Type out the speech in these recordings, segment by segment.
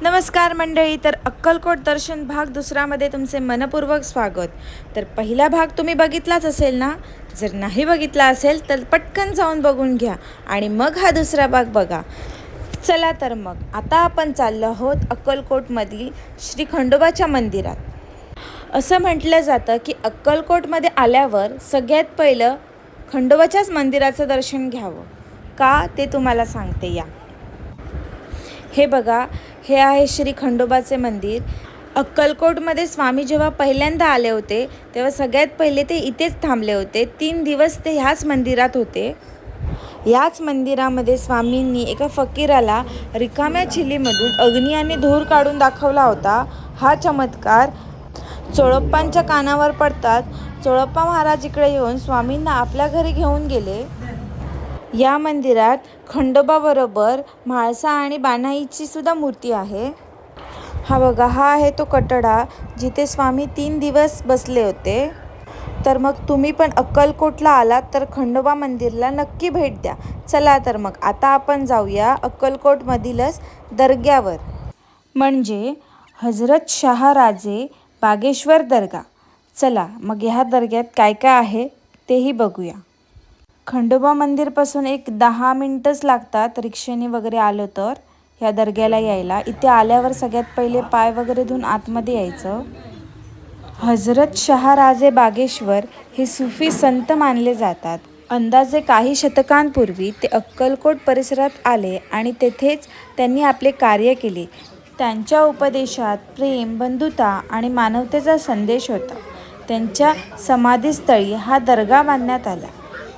नमस्कार मंडळी. तर अक्कलकोट दर्शन भाग दुसरामध्ये तुमचे मनपूर्वक स्वागत. तर पहिला भाग तुम्ही बघितलाच असेल ना? जर नाही बघितला असेल तर पटकन जाऊन बघून घ्या आणि मग हा दुसरा भाग बघा. चला तर मग आता आपण चाललो आहोत अक्कलकोटमधील श्री खंडोबाच्या मंदिरात. असं म्हटलं जातं की अक्कलकोटमध्ये आल्यावर सगळ्यात पहिलं खंडोबाच्याच मंदिराचं दर्शन घ्यावं. का ते तुम्हाला सांगते या. हे बघा, हे आहे श्री खंडोबाचे मंदिर. अक्कलकोटमध्ये स्वामी जेव्हा पहिल्यांदा आले होते तेव्हा सगळ्यात पहिले ते इथेच थांबले होते. 3 दिवस ते ह्याच मंदिरात होते. याच मंदिरामध्ये स्वामींनी एका फकीराला रिकाम्या छिलीमधून अग्नी आणि धूर काढून दाखवला होता. हा चमत्कार चोळप्पांच्या कानावर पडतात चोळप्पा महाराज इकडे येऊन स्वामींना आपल्या घरी घेऊन गेले. या मंदिरात खंडोबाबरोबर म्हाळसा आणि बाणाईची सुद्धा मूर्ती आहे. हा बघा, हा आहे तो कटडा जिथे स्वामी 3 दिवस बसले होते. तर मग तुम्ही पण अक्कलकोटला आलात तर खंडोबा मंदिरला नक्की भेट द्या. चला तर मग आता आपण जाऊया अक्कलकोटमधीलच दर्ग्यावर, म्हणजे हजरत शहाराजे बागेश्वर दर्गा. चला मग ह्या दर्ग्यात काय काय आहे तेही बघूया. खंडोबा मंदिरपासून एक 10 मिनटंच लागतात रिक्षेने वगैरे आलो तर ह्या दर्ग्याला यायला. इथे आल्यावर सगळ्यात पहिले पाय वगैरे धुवून आतमध्ये यायचं. हजरत शहाराजे बागेश्वर हे सुफी संत मानले जातात. अंदाजे काही शतकांपूर्वी ते अक्कलकोट परिसरात आले आणि तेथेच त्यांनी आपले कार्य केले. त्यांच्या उपदेशात प्रेम, बंधुता आणि मानवतेचा संदेश होता. त्यांच्या समाधीस्थळी हा दर्गा बांधण्यात आला.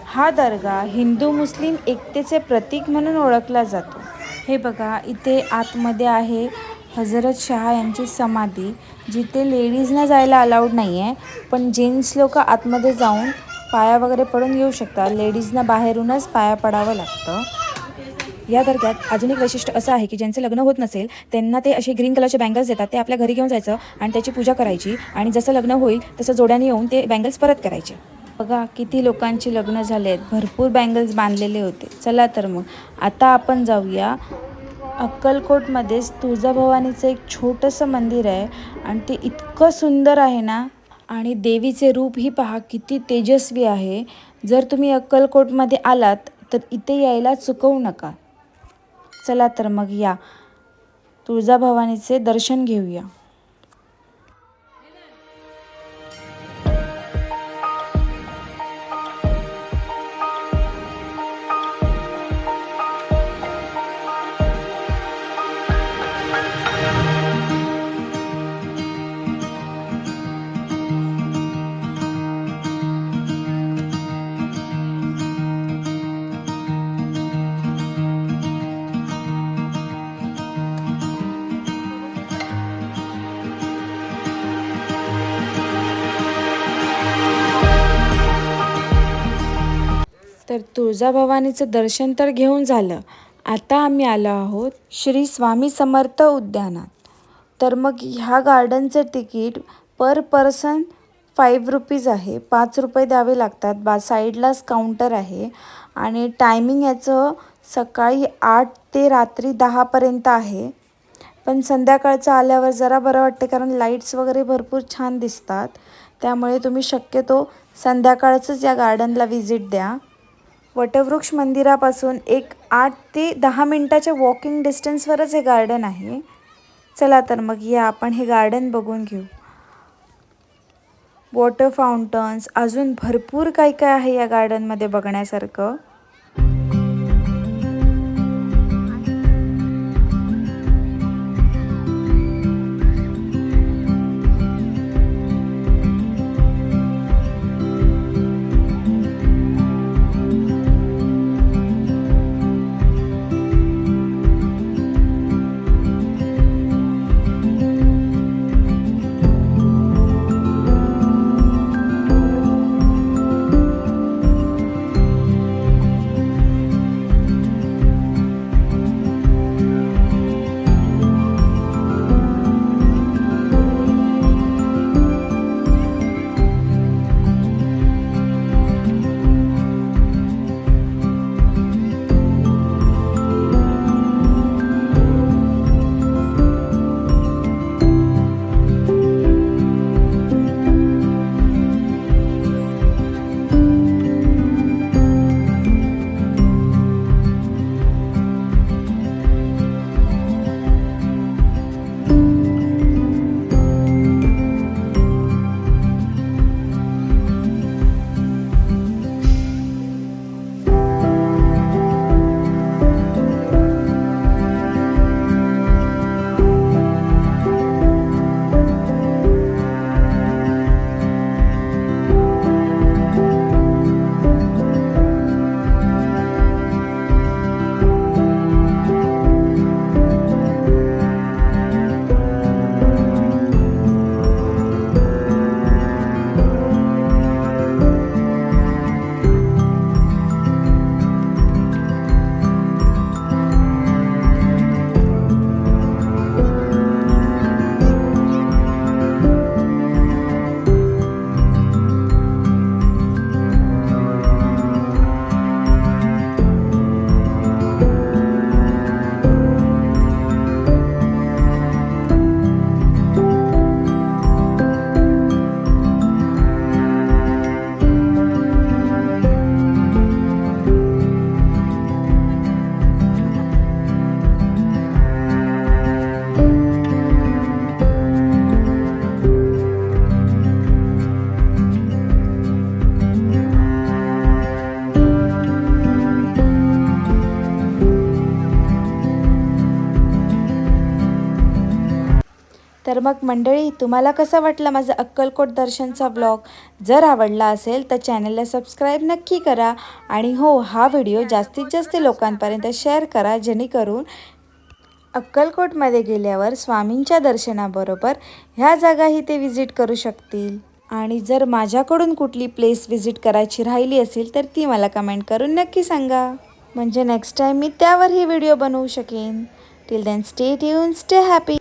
हा दर्गा हिंदू मुस्लिम एकतेचे प्रतीक म्हणून ओळखला जातो. हे बघा, इथे आतमध्ये आहे हजरत शहा यांची समाधी, जिथे लेडीजना जायला अलाउड नाही आहे, पण जेंट्स लोक आतमध्ये जाऊन पाया वगैरे पडून येऊ शकतात. लेडीजना बाहेरूनच पाया पडावं लागतं. या दर्ग्यात अजून एक वैशिष्ट्य असं आहे की ज्यांचं लग्न होत नसेल त्यांना ते असे ग्रीन कलरचे बँगल्स देतात. ते आपल्या घरी घेऊन जायचं आणि त्याची पूजा करायची आणि जसं लग्न होईल तसं जोड्याने येऊन ते बँगल्स परत करायचे. बघा किती लोकांची लग्न झाले आहेत. भरपूर बँगल्स बांधलेले होते. चला तर मग आता आपण जाऊया. अक्कलकोटमध्येच तुळजाभवानीचं एक छोटंसं मंदिर आहे आणि ते इतकं सुंदर आहे ना, आणि देवीचे रूप ही पहा किती तेजस्वी आहे. जर तुम्ही अक्कलकोटमध्ये आलात तर इथे यायला चुकवू नका. चला तर मग या तुळजाभवानीचे दर्शन घेऊया. तर तुळजाभवानीचं दर्शन तर घेऊन झालं. आता आम्ही आलो आहोत श्री स्वामी समर्थ उद्यानात. तर मग ह्या गार्डनचं तिकीट पर पर्सन 5 रुपीज आहे. 5 रुपये द्यावे लागतात. साईडलाच काउंटर आहे आणि टायमिंग याचं सकाळी 8 ते रात्री 10पर्यंत आहे. पण संध्याकाळचं आल्यावर जरा बरं वाटते कारण लाईट्स वगैरे भरपूर छान दिसतात. त्यामुळे तुम्ही शक्यतो संध्याकाळचंच या गार्डनला व्हिजिट द्या. वटवृक्ष मंदिरापासून एक 8 ते 10 मिनटाच्या वॉकिंग डिस्टन्सवरच हे गार्डन आहे. चला तर मग या आपण हे गार्डन बघून घेऊ. वॉटर फाउंटन्स, अजून भरपूर काय काय आहे या गार्डनमध्ये बघण्यासारखं. तर मग मंडळी, तुम्हाला कसा वाटला माझा अक्कलकोट दर्शनचा ब्लॉग? जर आवडला असेल तर चॅनलला सबस्क्राईब नक्की करा. आणि हो, हा व्हिडिओ जास्तीत जास्त लोकांपर्यंत शेअर करा, जेणेकरून अक्कलकोटमध्ये गेल्यावर स्वामींच्या दर्शनाबरोबर ह्या जागाही ते विजिट करू शकतील. आणि जर माझ्याकडून कुठली प्लेस विजिट करायची राहिली असेल तर ती मला कमेंट करून नक्की सांगा, म्हणजे नेक्स्ट टाईम मी त्यावरही व्हिडिओ बनवू शकेन. Till then stay tune, stay happy.